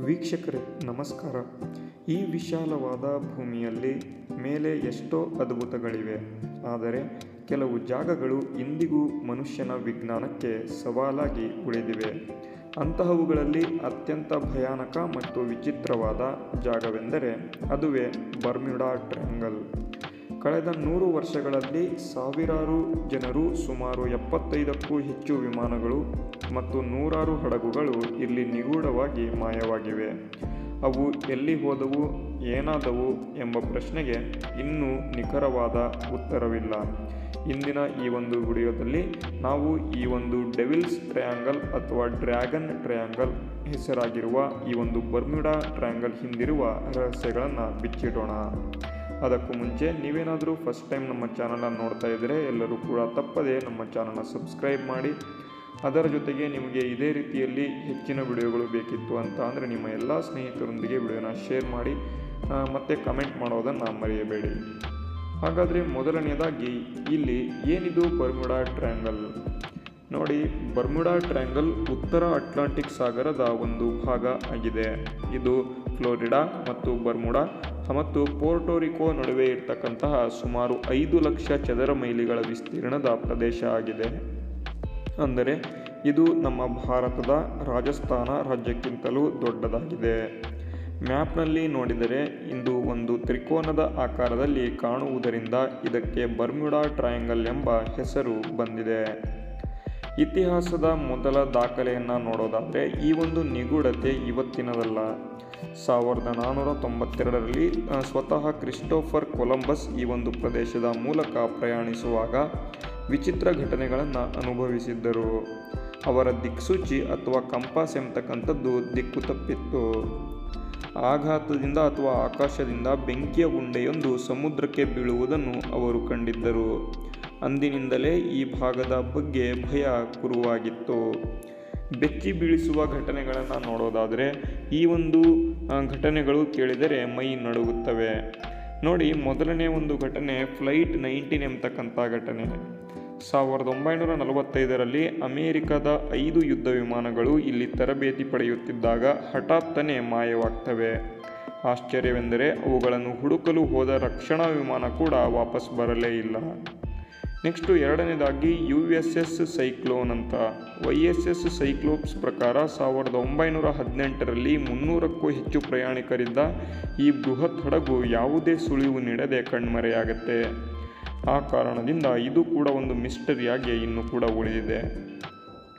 ವೀಕ್ಷಕರೇ ನಮಸ್ಕಾರ. ಈ ವಿಶಾಲವಾದ ಭೂಮಿಯಲ್ಲಿ ಮೇಲೆ ಎಷ್ಟೋ ಅದ್ಭುತಗಳಿವೆ. ಆದರೆ ಕೆಲವು ಜಾಗಗಳು ಇಂದಿಗೂ ಮನುಷ್ಯನ ವಿಜ್ಞಾನಕ್ಕೆ ಸವಾಲಾಗಿ ಉಳಿದಿವೆ. ಅಂತಹವುಗಳಲ್ಲಿ ಅತ್ಯಂತ ಭಯಾನಕ ಮತ್ತು ವಿಚಿತ್ರವಾದ ಜಾಗವೆಂದರೆ ಅದುವೇ ಬರ್ಮ್ಯುಡಾ ಟ್ರಯಾಂಗಲ್. ಕಳೆದ 100 ವರ್ಷಗಳಲ್ಲಿ ಸಾವಿರಾರು ಜನರು, ಸುಮಾರು 75ಕ್ಕೂ ಹೆಚ್ಚು ವಿಮಾನಗಳು ಮತ್ತು ನೂರಾರು ಹಡಗುಗಳು ಇಲ್ಲಿ ನಿಗೂಢವಾಗಿ ಮಾಯವಾಗಿವೆ. ಅವು ಎಲ್ಲಿ ಹೋದವು, ಏನಾದವು ಎಂಬ ಪ್ರಶ್ನೆಗೆ ಇನ್ನೂ ನಿಖರವಾದ ಉತ್ತರವಿಲ್ಲ. ಇಂದಿನ ಈ ಒಂದು ವಿಡಿಯೋದಲ್ಲಿ ನಾವು ಈ ಒಂದು ಡೆವಿಲ್ಸ್ ಟ್ರಯಾಂಗಲ್ ಅಥವಾ ಡ್ರ್ಯಾಗನ್ ಟ್ರಯಾಂಗಲ್ ಹೆಸರಾಗಿರುವ ಈ ಒಂದು ಬರ್ಮ್ಯುಡಾ ಟ್ರಯಾಂಗಲ್ ಹಿಂದಿರುವ ರಹಸ್ಯಗಳನ್ನು ಬಿಚ್ಚಿಡೋಣ. ಅದಕ್ಕೂ ಮುಂಚೆ ನೀವೇನಾದರೂ ಫಸ್ಟ್ ಟೈಮ್ ನಮ್ಮ ಚಾನಲನ್ನು ನೋಡ್ತಾ ಇದ್ದರೆ ಎಲ್ಲರೂ ಕೂಡ ತಪ್ಪದೆ ನಮ್ಮ ಚಾನಲ್ನ ಸಬ್ಸ್ಕ್ರೈಬ್ ಮಾಡಿ. ಅದರ ಜೊತೆಗೆ ನಿಮಗೆ ಇದೇ ರೀತಿಯಲ್ಲಿ ಹೆಚ್ಚಿನ ವಿಡಿಯೋಗಳು ಬೇಕಿತ್ತು ಅಂತ ಅಂದರೆ ನಿಮ್ಮ ಎಲ್ಲ ಸ್ನೇಹಿತರೊಂದಿಗೆ ವಿಡಿಯೋನ ಶೇರ್ ಮಾಡಿ ಮತ್ತು ಕಮೆಂಟ್ ಮಾಡೋದನ್ನು ಮರೆಯಬೇಡಿ. ಹಾಗಾದರೆ ಮೊದಲನೆಯದಾಗಿ ಇಲ್ಲಿ ಏನಿದು ಬರ್ಮ್ಯುಡಾ ಟ್ರಯಾಂಗಲ್? ನೋಡಿ, ಬರ್ಮ್ಯುಡಾ ಟ್ರಯಾಂಗಲ್ ಉತ್ತರ ಅಟ್ಲಾಂಟಿಕ್ ಸಾಗರದ ಒಂದು ಭಾಗ ಆಗಿದೆ. ಇದು ಫ್ಲೋರಿಡಾ ಮತ್ತು ಬರ್ಮುಡಾ ಮತ್ತು ಪೋರ್ಟೋರಿಕೋ ನಡುವೆ ಇರತಕ್ಕಂತಹ ಸುಮಾರು 5 ಲಕ್ಷ ಚದರ ಮೈಲಿಗಳ ವಿಸ್ತೀರ್ಣದ ಪ್ರದೇಶ ಆಗಿದೆ. ಅಂದರೆ ಇದು ನಮ್ಮ ಭಾರತದ ರಾಜಸ್ಥಾನ ರಾಜ್ಯಕ್ಕಿಂತಲೂ ದೊಡ್ಡದಾಗಿದೆ. ಮ್ಯಾಪ್ನಲ್ಲಿ ನೋಡಿದರೆ ಇದು ಒಂದು ತ್ರಿಕೋನದ ಆಕಾರದಲ್ಲಿ ಕಾಣುವುದರಿಂದ ಇದಕ್ಕೆ ಬರ್ಮ್ಯುಡಾ ಟ್ರಯಾಂಗಲ್ ಎಂಬ ಹೆಸರು ಬಂದಿದೆ. ಇತಿಹಾಸದ ಮೊದಲ ದಾಖಲೆಯನ್ನು ನೋಡೋದಾದರೆ ಈ ಒಂದು ನಿಗೂಢತೆ ಇವತ್ತಿನದಲ್ಲ. 1492ರಲ್ಲಿ ಸ್ವತಃ ಕ್ರಿಸ್ಟೋಫರ್ ಕೊಲಂಬಸ್ ಈ ಒಂದು ಪ್ರದೇಶದ ಮೂಲಕ ಪ್ರಯಾಣಿಸುವಾಗ ವಿಚಿತ್ರ ಘಟನೆಗಳನ್ನು ಅನುಭವಿಸಿದ್ದರು. ಅವರ ದಿಕ್ಸೂಚಿ ಅಥವಾ ಕಂಪಾಸ್ ಎಂಬತಕ್ಕಂಥದ್ದು ದಿಕ್ಕು ತಪ್ಪಿತ್ತು. ಆಘಾತದಿಂದ ಅಥವಾ ಆಕಾಶದಿಂದ ಬೆಂಕಿಯ ಉಂಡೆಯೊಂದು ಸಮುದ್ರಕ್ಕೆ ಬೀಳುವುದನ್ನು ಅವರು ಕಂಡಿದ್ದರು. ಅಂದಿನಿಂದಲೇ ಈ ಭಾಗದ ಬಗ್ಗೆ ಭಯ ಕುರುವಾಗಿತ್ತು. ಬೆಚ್ಚಿ ಬೀಳಿಸುವ ಘಟನೆಗಳನ್ನು ನೋಡೋದಾದರೆ ಈ ಒಂದು ಘಟನೆಗಳು ಕೇಳಿದರೆ ಮೈ ನಡುಗುತ್ತವೆ. ನೋಡಿ, ಮೊದಲನೇ ಒಂದು ಘಟನೆ ಫ್ಲೈಟ್ 19 ಎಂಬತಕ್ಕಂಥ ಘಟನೆ. 1945ರಲ್ಲಿ ಅಮೇರಿಕದ 5 ಯುದ್ಧ ವಿಮಾನಗಳು ಇಲ್ಲಿ ತರಬೇತಿ ಪಡೆಯುತ್ತಿದ್ದಾಗ ಹಠಾತ್ತನೆ ಮಾಯವಾಗ್ತವೆ. ಆಶ್ಚರ್ಯವೆಂದರೆ ಅವುಗಳನ್ನು ಹುಡುಕಲು ಹೋದ ರಕ್ಷಣಾ ವಿಮಾನ ಕೂಡ ವಾಪಸ್ ಬರಲೇ ಇಲ್ಲ. ನೆಕ್ಸ್ಟು ಎರಡನೇದಾಗಿ USS ಸೈಕ್ಲೋನ್ ಅಂತ. YSS ಸೈಕ್ಲೋಪ್ಸ್ ಪ್ರಕಾರ 1918ರಲ್ಲಿ 300ಕ್ಕೂ ಹೆಚ್ಚು ಪ್ರಯಾಣಿಕರಿದ್ದ ಈ ಬೃಹತ್ ಹಡಗು ಯಾವುದೇ ಸುಳಿವು ನೀಡದೆ ಕಣ್ಮರೆಯಾಗುತ್ತೆ. ಆ ಕಾರಣದಿಂದ ಇದು ಕೂಡ ಒಂದು ಮಿಸ್ಟರಿಯಾಗಿ ಇನ್ನೂ ಕೂಡ ಉಳಿದಿದೆ.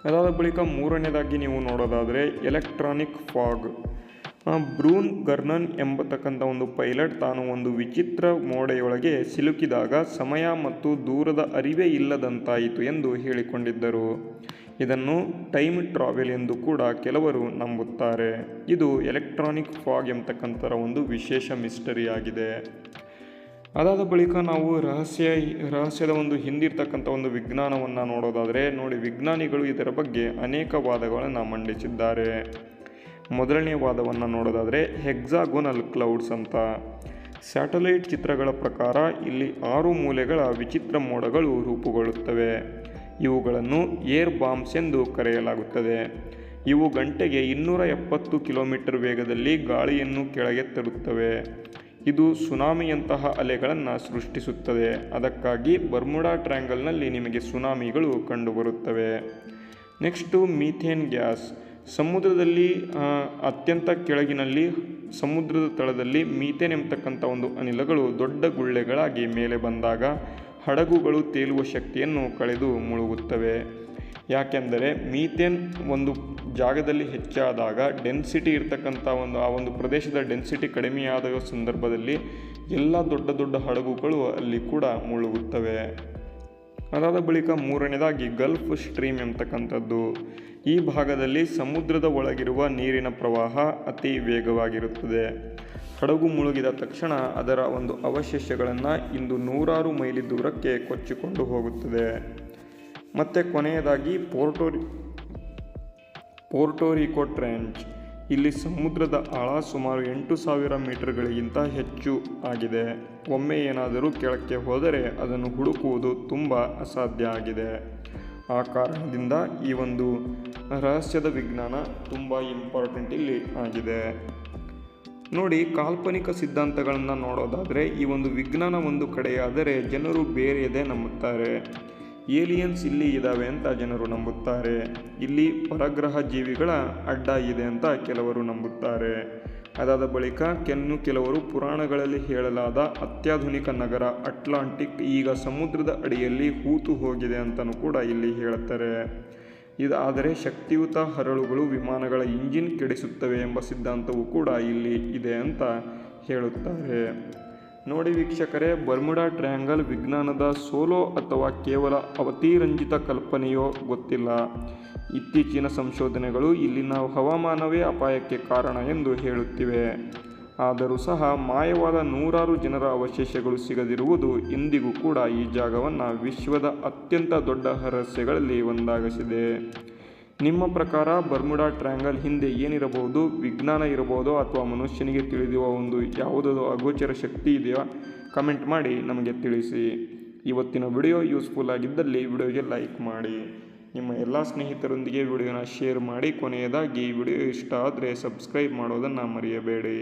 ಅದಾದ ಬಳಿಕ ಮೂರನೇದಾಗಿ ನೀವು ನೋಡೋದಾದರೆ ಎಲೆಕ್ಟ್ರಾನಿಕ್ ಫಾಗ್. ಬ್ರೂನ್ ಗರ್ನನ್ ಎಂಬತಕ್ಕಂಥ ಒಂದು ಪೈಲಟ್ ತಾನು ಒಂದು ವಿಚಿತ್ರ ಮೋಡೆಯೊಳಗೆ ಸಿಲುಕಿದಾಗ ಸಮಯ ಮತ್ತು ದೂರದ ಅರಿವೇ ಇಲ್ಲದಂತಾಯಿತು ಎಂದು ಹೇಳಿಕೊಂಡಿದ್ದರು. ಇದನ್ನು ಟೈಮ್ ಟ್ರಾವೆಲ್ ಎಂದು ಕೂಡ ಕೆಲವರು ನಂಬುತ್ತಾರೆ. ಇದು ಎಲೆಕ್ಟ್ರಾನಿಕ್ ಫಾಗ್ ಎಂಬತಕ್ಕಂಥ ಒಂದು ವಿಶೇಷ ಮಿಸ್ಟರಿಯಾಗಿದೆ. ಅದಾದ ಬಳಿಕ ನಾವು ರಹಸ್ಯದ ಒಂದು ಹಿಂದಿರ್ತಕ್ಕಂಥ ಒಂದು ವಿಜ್ಞಾನವನ್ನು ನೋಡೋದಾದರೆ ನೋಡಿ, ವಿಜ್ಞಾನಿಗಳು ಇದರ ಬಗ್ಗೆ ಅನೇಕ ವಾದಗಳನ್ನು ಮಂಡಿಸಿದ್ದಾರೆ. ಮೊದಲನೇ ವಾದವನ್ನು ನೋಡೋದಾದರೆ ಹೆಕ್ಸಾಗೋನಲ್ ಕ್ಲೌಡ್ಸ್ ಅಂತ. ಸ್ಯಾಟಲೈಟ್ ಚಿತ್ರಗಳ ಪ್ರಕಾರ ಇಲ್ಲಿ 6 ಮೂಲೆಗಳ ವಿಚಿತ್ರ ಮೋಡಗಳು ರೂಪುಗೊಳ್ಳುತ್ತವೆ. ಇವುಗಳನ್ನು ಏರ್ ಬಾಂಬ್ಸ್ ಎಂದು ಕರೆಯಲಾಗುತ್ತದೆ. ಇವು ಗಂಟೆಗೆ 270 ಕಿಲೋಮೀಟರ್ ವೇಗದಲ್ಲಿ ಗಾಳಿಯನ್ನು ಕೆಳಗೆ ತರುತ್ತವೆ. ಇದು ಸುನಾಮಿಯಂತಹ ಅಲೆಗಳನ್ನು ಸೃಷ್ಟಿಸುತ್ತದೆ. ಅದಕ್ಕಾಗಿ ಬರ್ಮ್ಯುಡಾ ಟ್ರಯಾಂಗಲ್ನಲ್ಲಿ ನಿಮಗೆ ಸುನಾಮಿಗಳು ಕಂಡುಬರುತ್ತವೆ. Next methane gas. ಸಮುದ್ರದಲ್ಲಿ ಅತ್ಯಂತ ಕೆಳಗಿನಲ್ಲಿ ಸಮುದ್ರದ ತಳದಲ್ಲಿ ಮೀಥೇನ್ ಎಂಬತಕ್ಕಂಥ ಒಂದು ಅನಿಲಗಳು ದೊಡ್ಡ ಗುಳ್ಳೆಗಳಾಗಿ ಮೇಲೆ ಬಂದಾಗ ಹಡಗುಗಳು ತೇಲುವ ಶಕ್ತಿಯನ್ನು ಕಳೆದು ಮುಳುಗುತ್ತವೆ. ಯಾಕೆಂದರೆ ಮೀಥೇನ್ ಒಂದು ಜಾಗದಲ್ಲಿ ಹೆಚ್ಚಾದಾಗ ಡೆನ್ಸಿಟಿ ಇರ್ತಕ್ಕಂಥ ಆ ಒಂದು ಪ್ರದೇಶದ ಡೆನ್ಸಿಟಿ ಕಡಿಮೆಯಾದ ಸಂದರ್ಭದಲ್ಲಿ ಎಲ್ಲ ದೊಡ್ಡ ದೊಡ್ಡ ಹಡಗುಗಳು ಅಲ್ಲಿ ಕೂಡ ಮುಳುಗುತ್ತವೆ. ಅದಾದ ಬಳಿಕ ಮೂರನೇದಾಗಿ ಗಲ್ಫ್ ಸ್ಟ್ರೀಮ್ ಎಂಬತಕ್ಕಂಥದ್ದು. ಈ ಭಾಗದಲ್ಲಿ ಸಮುದ್ರದ ಒಳಗಿರುವ ನೀರಿನ ಪ್ರವಾಹ ಅತಿ ವೇಗವಾಗಿರುತ್ತದೆ. ಹಡಗು ಮುಳುಗಿದ ತಕ್ಷಣ ಅದರ ಒಂದು ಅವಶೇಷಗಳನ್ನು ಇಂದು ನೂರಾರು ಮೈಲಿ ದೂರಕ್ಕೆ ಕೊಚ್ಚಿಕೊಂಡು ಹೋಗುತ್ತದೆ. ಮತ್ತು ಕೊನೆಯದಾಗಿ ಪೋರ್ಟೋರಿಕೋ ಟ್ರೆಂಚ್. ಇಲ್ಲಿ ಸಮುದ್ರದ ಆಳ ಸುಮಾರು 8,000 ಮೀಟರ್ಗಳಿಗಿಂತ ಹೆಚ್ಚು ಆಗಿದೆ. ಒಮ್ಮೆ ಏನಾದರೂ ಕೆಳಕ್ಕೆ ಹೋದರೆ ಅದನ್ನು ಹುಡುಕುವುದು ತುಂಬ ಅಸಾಧ್ಯ ಆಗಿದೆ. ಆ ಕಾರಣದಿಂದ ಈ ಒಂದು ರಹಸ್ಯದ ವಿಜ್ಞಾನ ತುಂಬ ಇಂಪಾರ್ಟೆಂಟ್ ಇಲ್ಲಿ ಆಗಿದೆ. ನೋಡಿ, ಕಾಲ್ಪನಿಕ ಸಿದ್ಧಾಂತಗಳನ್ನು ನೋಡೋದಾದರೆ ಈ ಒಂದು ವಿಜ್ಞಾನ ಒಂದು ಕಡೆಯಾದರೆ ಜನರು ಬೇರೆಯದೇ ನಂಬುತ್ತಾರೆ. ಏಲಿಯನ್ಸ್ ಇಲ್ಲಿ ಇದ್ದಾವೆ ಅಂತ ಜನರು ನಂಬುತ್ತಾರೆ. ಇಲ್ಲಿ ಪರಗ್ರಹ ಜೀವಿಗಳ ಅಡ್ಡ ಇದೆ ಅಂತ ಕೆಲವರು ನಂಬುತ್ತಾರೆ. ಅದಾದ ಬಳಿಕ ಕೆಲವರು ಪುರಾಣಗಳಲ್ಲಿ ಹೇಳಲಾದ ಅತ್ಯಾಧುನಿಕ ನಗರ ಅಟ್ಲಾಂಟಿಕ್ ಈಗ ಸಮುದ್ರದ ಅಡಿಯಲ್ಲಿ ಹೂತು ಹೋಗಿದೆ ಅಂತಲೂ ಕೂಡ ಇಲ್ಲಿ ಹೇಳುತ್ತಾರೆ. ಆದರೆ ಶಕ್ತಿಯುತ ಹರಳುಗಳು ವಿಮಾನಗಳ ಇಂಜಿನ್ ಕೆಡಿಸುತ್ತವೆ ಎಂಬ ಸಿದ್ಧಾಂತವೂ ಕೂಡ ಇಲ್ಲಿ ಇದೆ ಅಂತ ಹೇಳುತ್ತಾರೆ. ನೋಡಿ ವೀಕ್ಷಕರೇ, ಬರ್ಮುಡಾ ಟ್ರಯಾಂಗಲ್ ವಿಜ್ಞಾನದ ಸೋಲೋ ಅಥವಾ ಕೇವಲ ಅವತಿರಂಜಿತ ಕಲ್ಪನೆಯೋ ಗೊತ್ತಿಲ್ಲ. ಇತ್ತೀಚಿನ ಸಂಶೋಧನೆಗಳು ಇಲ್ಲಿನ ಹವಾಮಾನವೇ ಅಪಾಯಕ್ಕೆ ಕಾರಣ ಎಂದು ಹೇಳುತ್ತಿವೆ. ಆದರೂ ಸಹ ಮಾಯವಾದ ನೂರಾರು ಜನರ ಅವಶೇಷಗಳು ಸಿಗದಿರುವುದು ಇಂದಿಗೂ ಕೂಡ ಈ ಜಾಗವನ್ನು ವಿಶ್ವದ ಅತ್ಯಂತ ದೊಡ್ಡ ರಹಸ್ಯಗಳಲ್ಲಿ ಒಂದಾಗಿಸಿದೆ. ನಿಮ್ಮ ಪ್ರಕಾರ ಬರ್ಮುಡಾ ಟ್ರಯಾಂಗಲ್ ಹಿಂದೆ ಏನಿರಬಹುದು? ವಿಜ್ಞಾನ ಇರಬಹುದೋ ಅಥವಾ ಮನುಷ್ಯನಿಗೆ ತಿಳಿದಿರುವ ಒಂದು ಯಾವುದಾದರೂ ಅಗೋಚರ ಶಕ್ತಿ ಇದೆಯಾ? ಕಮೆಂಟ್ ಮಾಡಿ ನಮಗೆ ತಿಳಿಸಿ. ಇವತ್ತಿನ ವಿಡಿಯೋ ಯೂಸ್ಫುಲ್ ಆಗಿದ್ದಲ್ಲಿ ವಿಡಿಯೋಗೆ ಲೈಕ್ ಮಾಡಿ, ನಿಮ್ಮ ಎಲ್ಲ ಸ್ನೇಹಿತರೊಂದಿಗೆ ವಿಡಿಯೋನ ಶೇರ್ ಮಾಡಿ. ಕೊನೆಯದಾಗಿ ವಿಡಿಯೋ ಇಷ್ಟ ಆದರೆ ಸಬ್ಸ್ಕ್ರೈಬ್ ಮಾಡೋದನ್ನು ಮರೆಯಬೇಡಿ.